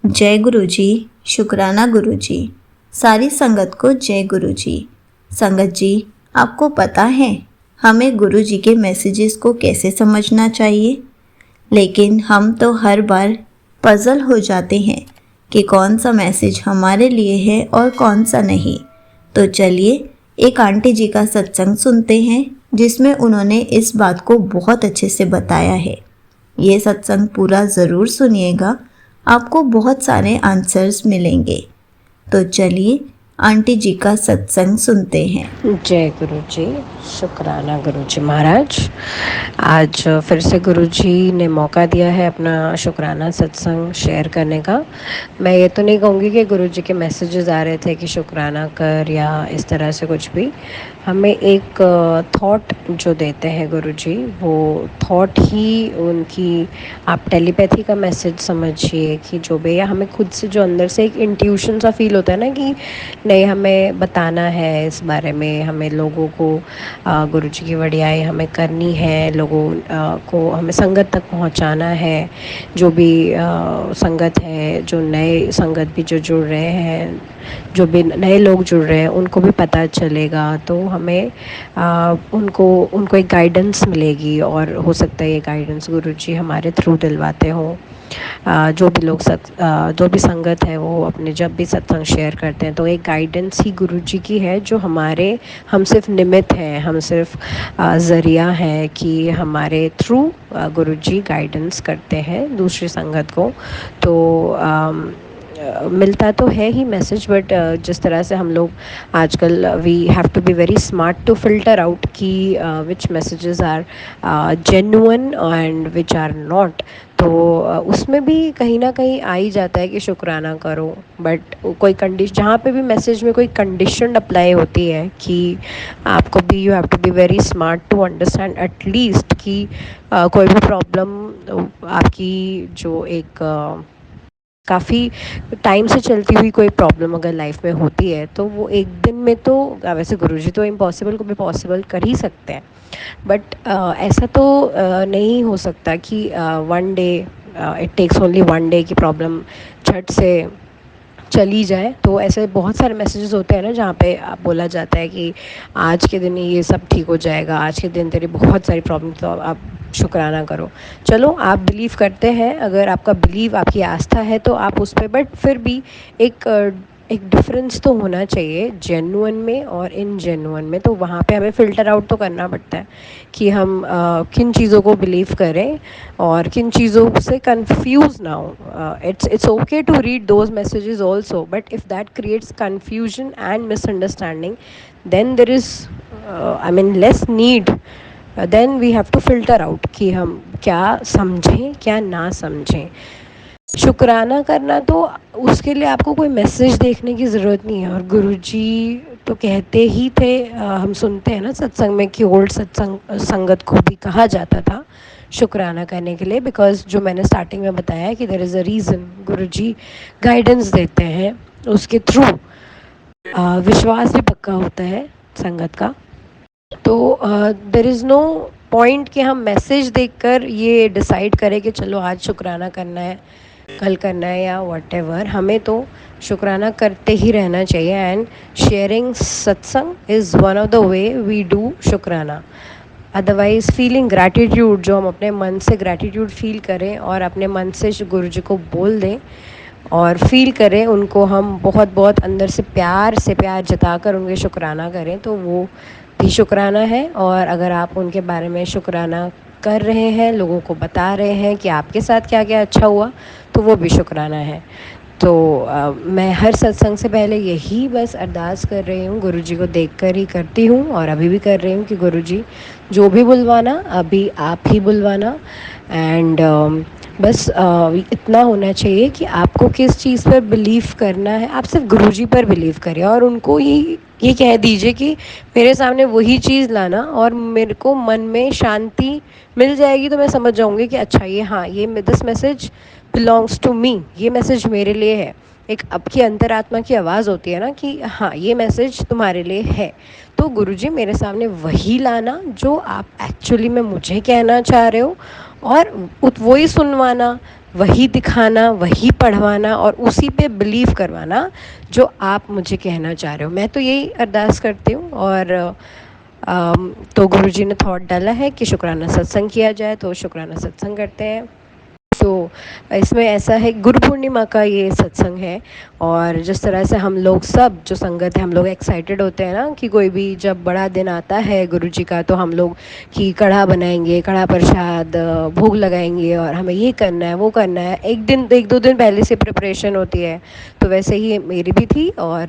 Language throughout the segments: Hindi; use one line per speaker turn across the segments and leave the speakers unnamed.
जय गुरु जी। शुक्राना गुरु जी। सारी संगत को जय गुरु जी। संगत जी, आपको पता है हमें गुरु जी के मैसेजेस को कैसे समझना चाहिए, लेकिन हम तो हर बार पजल हो जाते हैं कि कौन सा मैसेज हमारे लिए है और कौन सा नहीं। तो चलिए एक आंटी जी का सत्संग सुनते हैं जिसमें उन्होंने इस बात को बहुत अच्छे से बताया है। ये सत्संग पूरा ज़रूर सुनिएगा, आपको बहुत सारे आंसर्स मिलेंगे। तो चलिए आंटी जी का सत्संग सुनते हैं।
जय गुरु जी। शुक्राना गुरु जी महाराज। आज फिर से गुरु जी ने मौका दिया है अपना शुक्राना सत्संग शेयर करने का। मैं ये तो नहीं कहूँगी कि गुरु जी के मैसेजेस आ रहे थे कि शुक्राना कर या इस तरह से कुछ भी। हमें एक थॉट जो देते हैं गुरु जी, वो थॉट ही उनकी, आप टेलीपैथी का मैसेज समझिए कि जो भी, या हमें खुद से जो अंदर से एक इंट्यूशन सा फील होता है ना कि नहीं हमें बताना है इस बारे में, हमें लोगों को गुरु जी की वडियाई हमें करनी है, लोगों को हमें संगत तक पहुंचाना है। जो भी संगत है, जो नए संगत भी जो जुड़ रहे हैं, जो भी नए लोग जुड़ रहे हैं उनको भी पता चलेगा, तो हमें उनको उनको एक गाइडेंस मिलेगी। और हो सकता है ये गाइडेंस गुरु जी हमारे थ्रू दिलवाते हों। जो भी लोग जो भी संगत है वो अपने जब भी सत्संग शेयर करते हैं तो एक गाइडेंस ही गुरु जी की है, जो हम सिर्फ निमित्त हैं, हम सिर्फ ज़रिया है कि हमारे थ्रू गुरु जी गाइडेंस करते हैं दूसरी संगत को। तो मिलता तो है ही मैसेज, बट जिस तरह से हम लोग आजकल we have to be very smart to filter out कि which messages are genuine and which are not. तो उसमें भी कहीं ना कहीं आ ही जाता है कि शुक्राना करो, बट कोई कंडीशन, जहाँ पे भी मैसेज में कोई कंडीशन अप्लाई होती है कि आपको भी, you have to be very smart to understand at least कि कोई भी प्रॉब्लम आपकी जो एक काफ़ी टाइम से चलती हुई कोई प्रॉब्लम अगर लाइफ में होती है तो वो एक दिन में तो, वैसे गुरुजी तो इम्पॉसिबल को भी पॉसिबल कर ही सकते हैं, बट ऐसा तो नहीं हो सकता कि one day, it takes only one day की प्रॉब्लम झट से चली जाए। तो ऐसे बहुत सारे मैसेजेस होते हैं ना जहाँ पे बोला जाता है कि आज के दिन ये सब ठीक हो जाएगा, आज के दिन तेरी बहुत सारी प्रॉब्लम, तो आप शुक्राना करो। चलो आप बिलीव करते हैं, अगर आपका बिलीव, आपकी आस्था है तो आप उस पर, बट फिर भी एक एक डिफरेंस तो होना चाहिए जेन्युइन में और इन जेन्युइन में। तो वहाँ पे हमें फ़िल्टर आउट तो करना पड़ता है कि हम किन चीज़ों को बिलीव करें और किन चीज़ों से कंफ्यूज ना हो। It's okay to read those messages also, but if that creates confusion and misunderstanding, then there is I mean less need, then we have to filter out कि हम क्या समझें क्या ना समझें। शुक्राना करना तो उसके लिए आपको कोई मैसेज देखने की ज़रूरत नहीं है। और गुरुजी तो कहते ही थे, हम सुनते हैं ना सत्संग में कि ओल्ड सत्संग संगत को भी कहा जाता था शुक्राना करने के लिए, बिकॉज जो मैंने स्टार्टिंग में बताया कि there is a reason Guruji guidance देते हैं, उसके थ्रू विश्वास भी पक्का होता है संगत का। तो देयर इज़ नो पॉइंट कि हम मैसेज देखकर ये डिसाइड करें कि चलो आज शुक्राना करना है, कल करना है या व्हाटएवर। हमें तो शुक्राना करते ही रहना चाहिए। And sharing satsang is one of the way we do shukrana. Otherwise feeling gratitude, जो हम अपने मन से ग्रैटिट्यूड फील करें और अपने मन से गुरु जी को बोल दें और फील करें उनको, हम बहुत बहुत अंदर से प्यार जताकर उनके शुक्राना करें, तो वो भी शुक्राना है। और अगर आप उनके बारे में शुक्राना कर रहे हैं, लोगों को बता रहे हैं कि आपके साथ क्या क्या अच्छा हुआ, तो वो भी शुक्राना है। तो मैं हर सत्संग से पहले यही बस अरदास कर रही हूँ, गुरुजी को देखकर ही करती हूँ और अभी भी कर रही हूँ कि गुरुजी जो भी बुलवाना अभी आप ही बुलवाना। एंड बस इतना होना चाहिए कि आपको किस चीज़ पर बिलीव करना है, आप सिर्फ गुरुजी पर बिलीव करिए और उनको ये कह दीजिए कि मेरे सामने वही चीज़ लाना और मेरे को मन में शांति मिल जाएगी, तो मैं समझ जाऊँगी कि अच्छा ये, हाँ ये this message belongs to me, ये मैसेज मेरे लिए है। एक आपकी अंतरात्मा की आवाज़ होती है ना कि हाँ ये मैसेज तुम्हारे लिए है। तो गुरुजी मेरे सामने वही लाना जो आप एक्चुअली में मुझे कहना चाह रहे हो, और वही सुनवाना, वही दिखाना, वही पढ़वाना और उसी पे बिलीव करवाना जो आप मुझे कहना चाह रहे हो। मैं तो यही अरदास करती हूँ। और तो गुरुजी ने थॉट डाला है कि शुक्राना सत्संग किया जाए, तो शुक्राना सत्संग करते हैं। तो इसमें ऐसा है, गुरु पूर्णिमा का ये सत्संग है। और जिस तरह से हम लोग सब जो संगत है, हम लोग एक्साइटेड होते हैं ना कि कोई भी जब बड़ा दिन आता है गुरु जी का, तो हम लोग कि कढ़ा बनाएंगे, कढ़ा प्रसाद भोग लगाएंगे और हमें ये करना है वो करना है, एक दो दिन पहले से प्रिपरेशन होती है। तो वैसे ही मेरी भी थी। और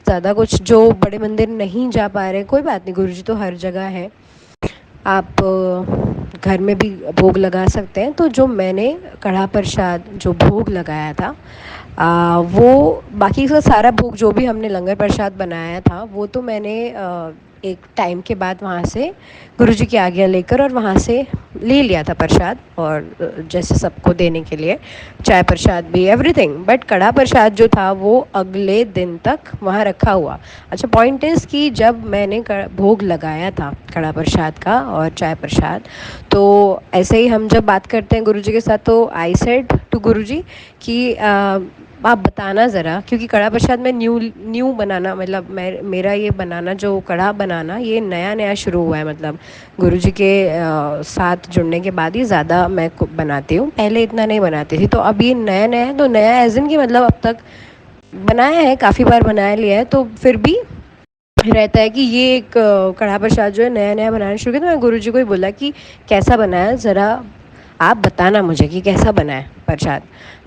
ज़्यादा कुछ जो बड़े मंदिर नहीं जा पा रहे, कोई बात नहीं, गुरु जी तो हर जगह है, आप घर में भी भोग लगा सकते हैं। तो जो मैंने कढ़ा प्रसाद जो भोग लगाया था, वो बाकी का सारा भोग जो भी हमने लंगर प्रसाद बनाया था, वो तो मैंने एक टाइम के बाद वहाँ से गुरुजी की आज्ञा लेकर और वहाँ से ले लिया था प्रसाद। और जैसे सबको देने के लिए चाय प्रसाद भी, एवरीथिंग। बट कढ़ा प्रसाद जो था वो अगले दिन तक वहाँ रखा हुआ। अच्छा, पॉइंट इज़ कि जब मैंने भोग लगाया था कढ़ा प्रसाद का और चाय प्रसाद, तो ऐसे ही हम जब बात करते हैं गुरुजी के साथ, तो आई सेड टू गुरुजी कि आप बताना ज़रा, क्योंकि कढ़ा प्रसाद में न्यू बनाना, मतलब मेरा ये बनाना, जो कढ़ा बनाना, ये नया नया शुरू हुआ है। मतलब गुरुजी के साथ जुड़ने के बाद ही ज़्यादा मैं बनाती हूँ, पहले इतना नहीं बनाती थी। तो अब ये नया नया है, तो नया एज इन कि मतलब अब तक बनाया है, काफ़ी बार बनाया लिया है, तो फिर भी रहता है कि ये एक कढ़ा प्रसाद जो है नया नया बनाना शुरू किया। तो मैं गुरुजी को ही बोला कि कैसा बनाया, ज़रा आप बताना मुझे कि कैसा बना है प्रसाद।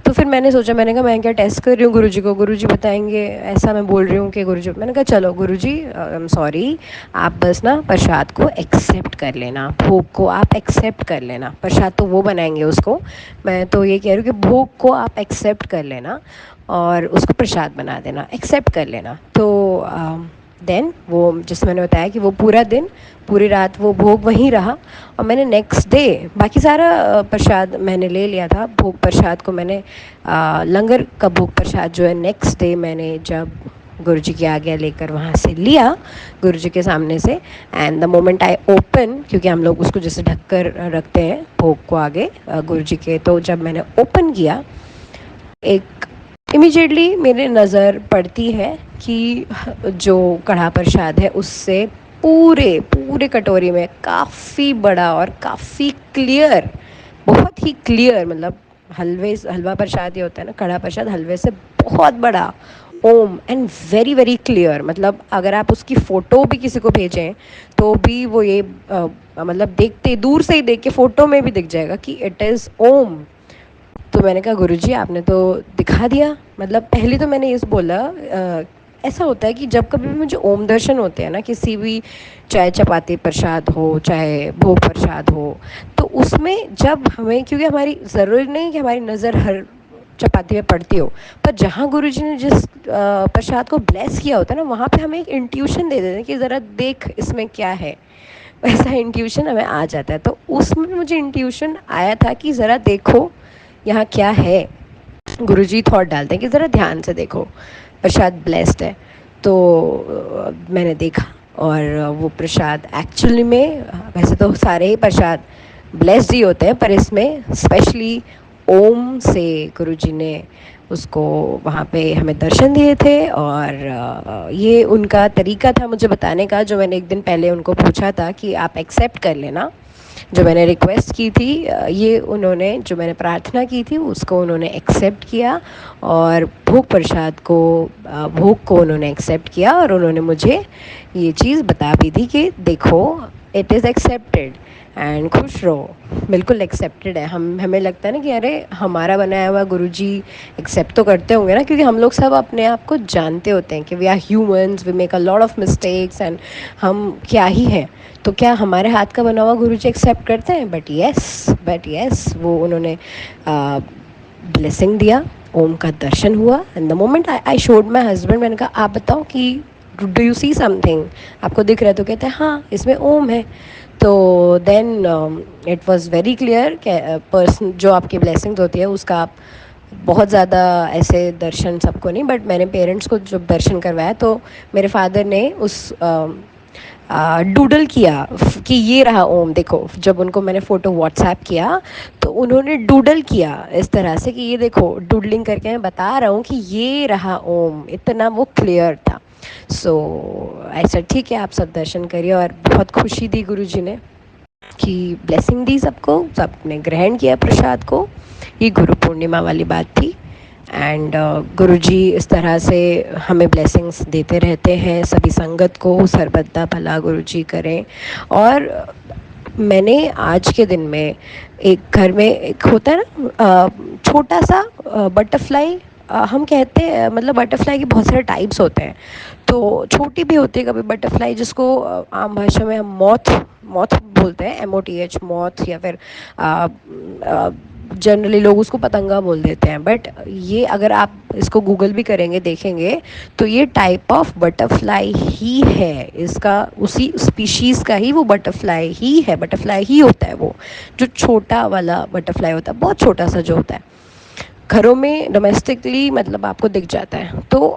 तो फिर मैंने सोचा, मैंने कहा मैं क्या टेस्ट कर रही हूँ गुरुजी को, गुरुजी बताएंगे, ऐसा मैं बोल रही हूँ कि गुरुजी, मैंने कहा चलो गुरुजी आई एम सॉरी, आप बस ना प्रसाद को एक्सेप्ट कर लेना, भोग को आप एक्सेप्ट कर लेना, प्रसाद तो वो बनाएंगे उसको, मैं तो ये कह रही हूँ कि भोग को आप एक्सेप्ट कर लेना और उसको प्रसाद बना देना, एक्सेप्ट कर लेना। तो देन वो जैसे मैंने बताया कि वो पूरा दिन पूरी रात वो भोग वहीं रहा। और मैंने नेक्स्ट डे बाकी सारा प्रसाद मैंने ले लिया था। भोग प्रसाद को मैंने लंगर का भोग प्रसाद जो है नेक्स्ट डे मैंने जब गुरुजी की आज्ञा लेकर वहाँ से लिया गुरुजी के सामने से, and the moment I open, क्योंकि हम लोग उसको जैसे ढक कर रखते हैं भोग को आगे गुरुजी के, तो जब मैंने ओपन किया, एक इमीडिएटली मेरे नज़र पड़ती है कि जो कढ़ा प्रसाद है उससे पूरे पूरे कटोरी में काफ़ी बड़ा और काफ़ी क्लियर, बहुत ही क्लियर, मतलब हलवा प्रसाद ये होता है ना, कढ़ा प्रसाद हलवे से बहुत बड़ा ओम, एंड वेरी वेरी क्लियर। मतलब अगर आप उसकी फ़ोटो भी किसी को भेजें तो भी वो ये मतलब देखते दूर से ही देख के फ़ोटो में भी दिख जाएगा कि इट इज़ ओम। तो मैंने कहा गुरुजी आपने तो दिखा दिया। मतलब पहले तो मैंने ये बोला, ऐसा होता है कि जब कभी भी मुझे ओम दर्शन होते हैं ना किसी भी, चाहे चपाती प्रसाद हो चाहे भोग प्रसाद हो, तो उसमें जब हमें, क्योंकि हमारी ज़रूरी नहीं कि हमारी नज़र हर चपाती में पड़ती हो, पर जहाँ गुरुजी ने जिस प्रसाद को ब्लेस किया होता है ना, वहाँ पे हमें एक इंट्यूशन दे देते हैं कि ज़रा देख इसमें क्या है, वैसा इंट्यूशन हमें आ जाता है। तो उसमें मुझे इंट्यूशन आया था कि ज़रा देखो यहाँ क्या है। गुरुजी थॉट डालते हैं कि ज़रा ध्यान से देखो, प्रसाद ब्लेस्ड है। तो मैंने देखा, और वो प्रसाद एक्चुअली में, वैसे तो सारे ही प्रसाद ब्लेस्ड ही होते हैं, पर इसमें स्पेशली ओम से गुरुजी ने उसको वहाँ पे हमें दर्शन दिए थे। और ये उनका तरीका था मुझे बताने का, जो मैंने एक दिन पहले उनको पूछा था कि आप एक्सेप्ट कर लेना, जो मैंने रिक्वेस्ट की थी, ये उन्होंने, जो मैंने प्रार्थना की थी उसको उन्होंने एक्सेप्ट किया, और भोग प्रसाद को, भोग को उन्होंने एक्सेप्ट किया, और उन्होंने मुझे ये चीज़ बता भी दी कि देखो इट इज़ एक्सेप्टेड एंड खुश रहो, बिल्कुल एक्सेप्टेड है। हमें लगता है ना कि अरे हमारा बनाया हुआ गुरुजी एक्सेप्ट तो करते होंगे ना, क्योंकि हम लोग सब अपने आप को जानते होते हैं कि we are humans, we make a lot of mistakes, and हम क्या ही हैं, तो क्या हमारे हाथ का बना हुआ गुरुजी एक्सेप्ट करते हैं? बट यस वो उन्होंने ब्लेसिंग दिया, ओम का दर्शन हुआ, and the moment I showed my husband, मैंने कहा आप बताओ कि डू यू सी समथिंग, आपको दिख रहा है? तो कहते हैं हाँ इसमें ओम है। तो then it was very clear कि पर्सन जो आपकी ब्लेसिंग्स होती है उसका आप बहुत ज़्यादा ऐसे दर्शन सबको नहीं, बट मैंने पेरेंट्स को जब दर्शन करवाया तो मेरे फादर ने उस डूडल किया कि ये रहा ओम देखो। जब उनको मैंने फ़ोटो व्हाट्सएप किया तो उन्होंने डूडल किया इस तरह से कि ये देखो डूडलिंग करके मैं बता रहा हूँ कि ये रहा ओम, इतना वो क्लियर था। सो ऐसा ठीक है, आप सब दर्शन करिए। और बहुत खुशी दी गुरुजी ने कि ब्लेसिंग दी सबको, सबने ग्रहण किया प्रसाद को। ये गुरु पूर्णिमा वाली बात थी। एंड गुरुजी इस तरह से हमें ब्लेसिंग्स देते रहते हैं सभी संगत को, सर्वदा भला गुरुजी करें। और मैंने आज के दिन में एक घर में एक होता है ना छोटा सा बटरफ्लाई, हम कहते हैं मतलब बटरफ्लाई के बहुत सारे टाइप्स होते हैं, तो छोटी भी होती है कभी बटरफ्लाई जिसको आम भाषा में हम मॉथ मॉथ बोलते हैं, MOTH मॉथ, या फिर जनरली लोग उसको पतंगा बोल देते हैं। बट ये अगर आप इसको गूगल भी करेंगे देखेंगे तो ये टाइप ऑफ बटरफ्लाई ही है, इसका उसी स्पीशीज़ का ही वो बटरफ्लाई ही है, बटरफ्लाई ही होता है वो जो छोटा वाला बटरफ्लाई होता है, बहुत छोटा सा जो होता है घरों में डोमेस्टिकली, मतलब आपको दिख जाता है। तो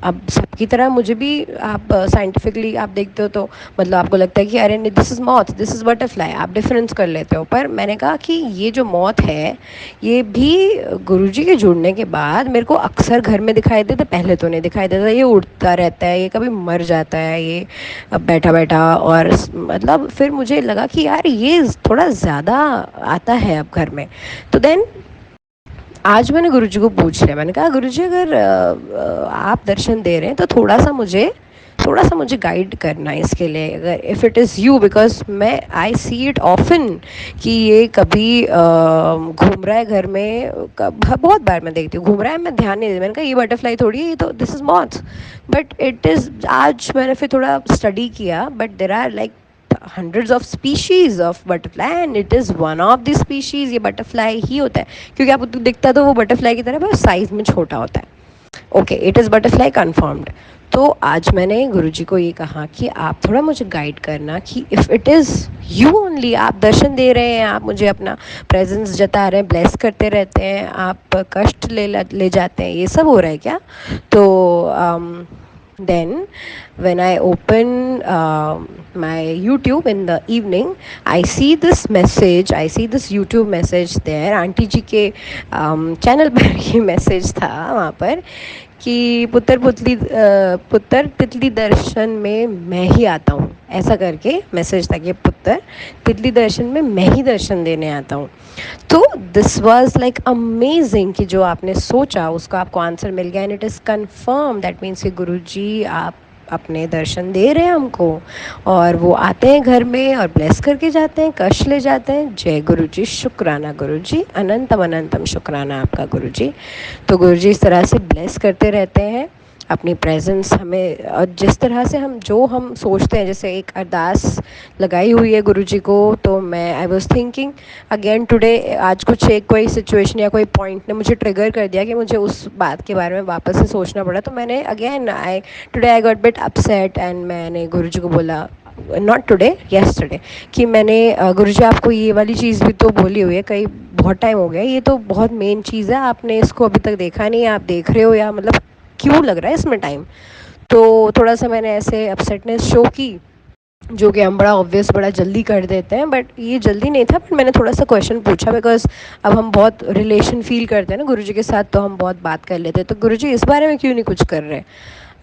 अब सबकी तरह मुझे भी आप साइंटिफिकली आप देखते हो तो मतलब आपको लगता है कि अरे नहीं this is moth, this is butterfly, आप डिफरेंस कर लेते हो। पर मैंने कहा कि ये जो मॉथ है ये भी गुरुजी के जुड़ने के बाद मेरे को अक्सर घर में दिखाई देता, पहले तो नहीं दिखाई देता। ये उड़ता रहता है, ये कभी मर जाता है, ये बैठा बैठा। और मतलब फिर मुझे लगा कि यार ये थोड़ा ज़्यादा आता है अब घर में। तो देन आज मैंने गुरुजी को पूछ लिया, मैंने कहा गुरुजी अगर आप दर्शन दे रहे हैं तो थोड़ा सा मुझे गाइड करना है इसके लिए, अगर if it is you, because मैं आई सी इट ऑफन कि ये कभी घूम रहा है घर में, बहुत बार मैं देखती हूँ घूम रहा है, मैं ध्यान नहीं देती। मैंने कहा ये बटरफ्लाई थोड़ी है, ये तो this is moth. But it is, आज मैंने फिर थोड़ा स्टडी किया, but there are like hundreds of species of butterfly and it is one of the species। ये बटरफ्लाई ही होता है क्योंकि आप दिखता तो वो बटरफ्लाई की तरह बस साइज में छोटा होता है। Okay, it is butterfly confirmed. तो आज मैंने गुरुजी को ये कहा कि आप थोड़ा मुझे गाइड करना कि if it is you only, आप दर्शन दे रहे हैं, आप मुझे अपना प्रेजेंस जता रहे हैं, ब्लेस करते रहते हैं, आप कष्ट ले जाते हैं, ये सब हो रहा है क्या? तो then when I open my YouTube in the evening, I see this message, I see this YouTube message there। Auntie ji के चैनल पर ये मैसेज था वहाँ पर कि पुत्र तितली दर्शन में मैं ही आता हूँ, ऐसा करके मैसेज था कि पुत्र तितली दर्शन में मैं ही दर्शन देने आता हूँ। तो दिस वाज लाइक अमेजिंग कि जो आपने सोचा उसका आपको आंसर मिल गया and it is confirm. That means कि गुरुजी आप अपने दर्शन दे रहे हैं हमको और वो आते हैं घर में और ब्लेस करके जाते हैं, कष्ट ले जाते हैं। जय गुरुजी, शुक्राना गुरुजी, अनंतम अनंतम शुक्राना आपका गुरुजी। तो गुरुजी इस तरह से ब्लेस करते रहते हैं अपनी प्रेजेंस हमें, और जिस तरह से हम सोचते हैं, जैसे एक अरदास लगाई हुई है गुरुजी को। तो मैं आई वाज थिंकिंग अगेन टुडे, आज कुछ एक कोई सिचुएशन या कोई पॉइंट ने मुझे ट्रिगर कर दिया कि मुझे उस बात के बारे में वापस से सोचना पड़ा। तो मैंने again I got bit upset and मैंने गुरुजी को बोला, नॉट टुडे, येस्टरडे, कि मैंने गुरुजी आपको ये वाली चीज़ भी तो बोली हुई है, कई बहुत टाइम हो गया, ये तो बहुत मेन चीज़ है, आपने इसको अभी तक देखा नहीं, आप देख रहे हो या मतलब क्यों लग रहा है इसमें टाइम? तो थोड़ा सा मैंने ऐसे अपसेटनेस शो की, जो कि हम बड़ा ऑब्वियस बड़ा जल्दी कर देते हैं, बट ये जल्दी नहीं था। बट मैंने थोड़ा सा क्वेश्चन पूछा बिकॉज अब हम बहुत रिलेशन फील करते हैं ना गुरुजी के साथ, तो हम बहुत बात कर लेते हैं। तो गुरुजी इस बारे में क्यों नहीं कुछ कर रहे?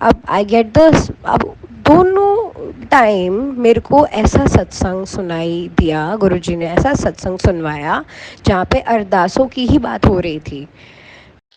अब आई गेट द, अब दोनों टाइम मेरे को ऐसा सत्संग सुनाई दिया, गुरुजी ने ऐसा सत्संग सुनवाया जहाँ पे अरदासों की ही बात हो रही थी।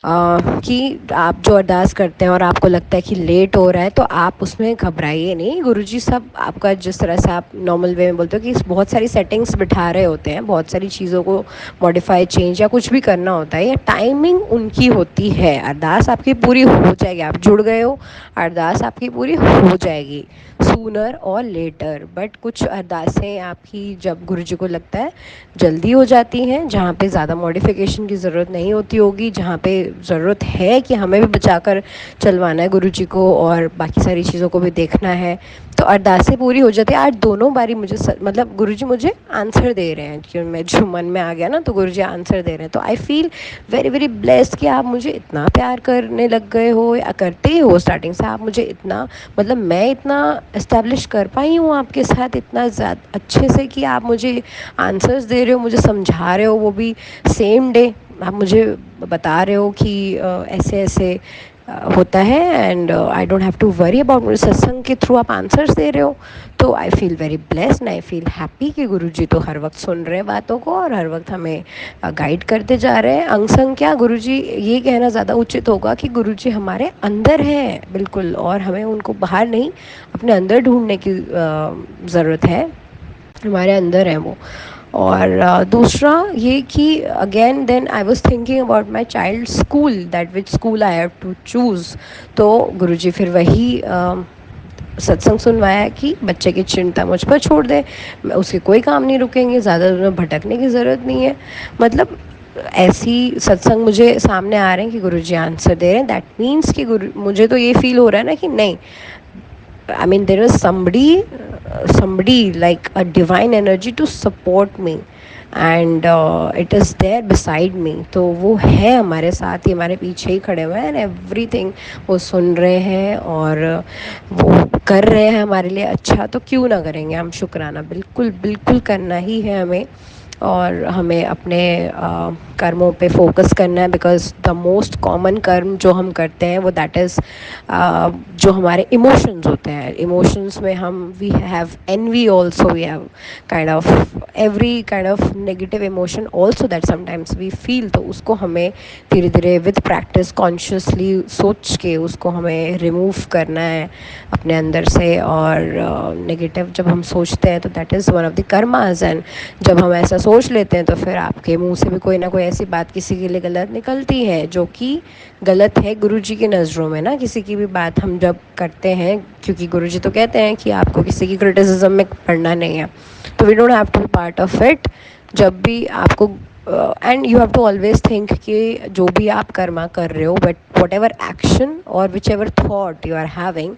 कि आप जो अरदास करते हैं और आपको लगता है कि लेट हो रहा है तो आप उसमें घबराइए नहीं। गुरुजी सब आपका, जिस तरह से आप नॉर्मल वे में बोलते हो कि बहुत सारी सेटिंग्स बिठा रहे होते हैं, बहुत सारी चीज़ों को मॉडिफाई चेंज या कुछ भी करना होता है, या टाइमिंग उनकी होती है। अरदास आपकी पूरी हो जाएगी, आप जुड़ गए हो, अरदास आपकी पूरी हो जाएगी सूनर और लेटर। बट कुछ अरदासें आपकी जब गुरुजी को लगता है जल्दी हो जाती हैं, जहाँ पे ज़्यादा मॉडिफिकेशन की ज़रूरत नहीं होती होगी, जहाँ पे ज़रूरत है कि हमें भी बचाकर चलवाना है गुरुजी को, और बाकी सारी चीज़ों को भी देखना है। तो अरदासें पूरी हो जाती है। आज दोनों बारी मुझे मतलब गुरुजी मुझे आंसर दे रहे हैं कि मैं जो मन में आ गया ना, तो गुरुजी आंसर दे रहे हैं। तो I feel very very blessed कि आप मुझे इतना प्यार करने लग गए हो, या करते ही हो स्टार्टिंग से। आप मुझे इतना, मतलब मैं इतना इस्टेब्लिश कर पाई हूँ आपके साथ इतना ज़्यादा अच्छे से कि आप मुझे आंसर्स दे रहे हो, मुझे समझा रहे हो, वो भी सेम डे आप मुझे बता रहे हो कि ऐसे ऐसे होता है, and I don't have to worry about. मुझे सत्संग के थ्रू आप आंसर्स दे रहे हो, तो I feel very blessed, I feel happy कि गुरुजी तो हर वक्त सुन रहे हैं बातों को और हर वक्त हमें गाइड करते जा रहे हैं। अंग संग क्या, गुरुजी ये कहना ज़्यादा उचित होगा कि गुरुजी हमारे अंदर हैं बिल्कुल, और हमें उनको बाहर नहीं, अपने अंदर ढूंढने की ज़रूरत है। हमारे अंदर है वो। और दूसरा ये कि again then I was thinking about my child school, that which school I have to choose. तो गुरुजी फिर वही सत्संग सुनवाया कि बच्चे की चिंता मुझ पर छोड़ दे, उसके कोई काम नहीं रुकेंगे, ज़्यादा उसमें भटकने की ज़रूरत नहीं है। मतलब ऐसी सत्संग मुझे सामने आ रहे हैं कि गुरुजी आंसर दे रहे हैं। दैट मीन्स कि गुरु, मुझे तो ये फील हो रहा है ना कि नहीं, I mean, there is somebody like a divine energy to support me, and it is there beside me. तो वो है हमारे साथ ही, हमारे पीछे ही खड़े हुए हैं, एवरीथिंग वो सुन रहे हैं और वो कर रहे हैं हमारे लिए अच्छा। तो क्यों ना करेंगे हम शुक्राना, बिल्कुल बिल्कुल करना ही है हमें। और हमें अपने कर्मों पे फोकस करना है, बिकॉज द मोस्ट कॉमन कर्म जो हम करते हैं वो दैट इज़ जो हमारे इमोशंस होते हैं। इमोशंस में हम we have envy also, we have kind of every kind of negative emotion also that sometimes we feel. तो उसको हमें धीरे धीरे विद प्रैक्टिस कॉन्शियसली सोच के उसको हमें रिमूव करना है अपने अंदर से। और नेगेटिव जब हम सोचते हैं तो that is one of the karmas, and जब हम ऐसा सोच लेते हैं तो फिर आपके मुंह से भी कोई ना कोई ऐसी बात किसी के लिए गलत निकलती है जो कि गलत है गुरुजी की नज़रों में ना। किसी की भी बात हम जब करते हैं, क्योंकि गुरुजी तो कहते हैं कि आपको किसी की क्रिटिसिज्म में पढ़ना नहीं है, तो we don't have to be part of it. जब भी आपको and you have to always think कि जो भी आप कर्मा कर रहे हो, बट वट एवर एक्शन और whichever thought you are having,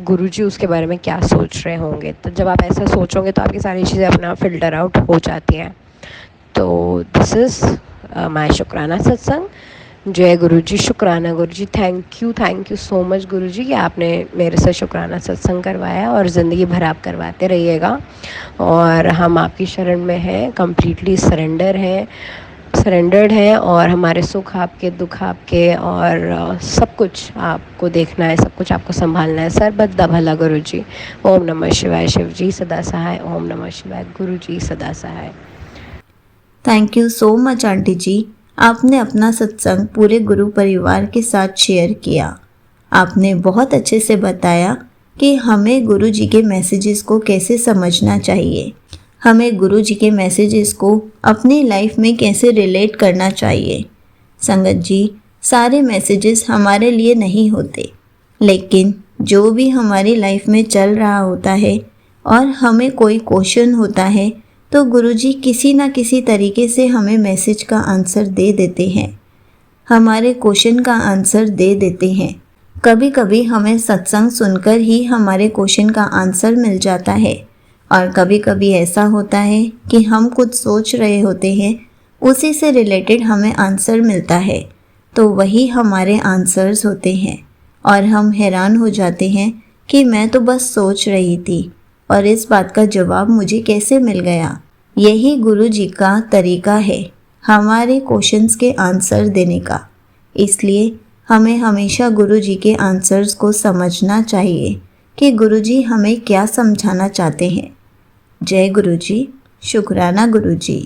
Guruji उसके बारे में क्या सोच रहे होंगे। तो जब आप ऐसा सोचोगे तो आपकी सारी चीज़ें अपना फिल्टर आउट हो जाती हैं। तो दिस इज़ माय शुक्राना सत्संग। जय गुरुजी, शुक्राना गुरुजी, थैंक यू सो मच गुरुजी कि आपने मेरे से शुक्राना सत्संग करवाया, और ज़िंदगी भर आप करवाते रहिएगा। और हम आपकी शरण में हैं, कम्प्लीटली सरेंडर्ड हैं, और हमारे सुख आपके, दुख आपके, और सब कुछ आपको देखना है, सब कुछ आपको संभालना है। सर्वदा भला गुरुजी। ओम नमः शिवाय। शिव जी सदा सहाय। ओम नमः शिवाय। गुरुजी सदा सहाय।
Thank you so much auntie ji. आपने अपना सत्संग पूरे गुरु परिवार के साथ शेयर किया। आपने बहुत अच्छे से बताया कि हमें गुरु जी के मैसेजेस को कैसे समझना चाहिए, हमें गुरु जी के मैसेजेस को अपनी लाइफ में कैसे रिलेट करना चाहिए। संगत जी, सारे मैसेजेस हमारे लिए नहीं होते, लेकिन जो भी हमारी लाइफ में चल रहा होता है और हमें कोई क्वेश्चन होता है तो गुरुजी किसी ना किसी तरीके से हमें मैसेज का आंसर दे देते हैं, हमारे क्वेश्चन का आंसर दे देते हैं। कभी कभी हमें सत्संग सुनकर ही हमारे क्वेश्चन का आंसर मिल जाता है, और कभी कभी ऐसा होता है कि हम कुछ सोच रहे होते हैं, उसी से रिलेटेड हमें आंसर मिलता है, तो वही हमारे आंसर्स होते हैं। और हम हैरान हो जाते हैं कि मैं तो बस सोच रही थी और इस बात का जवाब मुझे कैसे मिल गया। यही गुरु जी का तरीका है हमारे क्वेश्चंस के आंसर देने का। इसलिए हमें हमेशा गुरु जी के आंसर्स को समझना चाहिए कि गुरु जी हमें क्या समझाना चाहते हैं। जय गुरु जी, शुक्राना गुरु जी।